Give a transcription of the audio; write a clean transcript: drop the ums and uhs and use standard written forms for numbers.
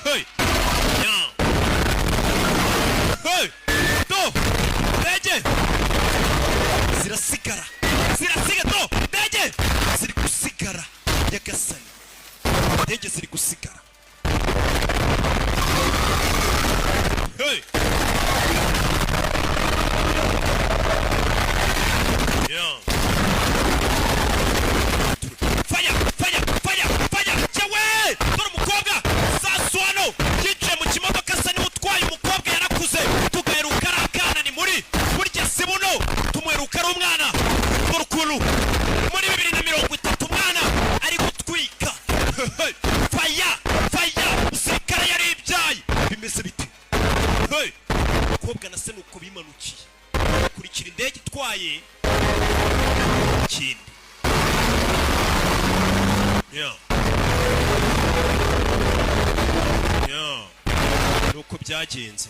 Hey! Yeah! Hey! To! Ndege! Zirasigara! To! Ndege! Ziri gusigara! Nyagasani! Ndege ziri gusigara! Hey! Yeah! Fire! Chewe! Dore umukobwa! Saswano! Yicaye mu kimodoka asa n'utwaye umukobwa yarakuze! Tugaheruka ari akana ni muri! Burya si buno! Tumweruka ari umwana! Dore ukuntu! Muri 2030 umwana ari gutwika! Fire! Umusirikare yari ibyaye! Bimeze bite? Hey! Umukobwa na se nuko bimanukiye! Kurikira indege itwaye! Kindi! Yeah. Nuko byagenze.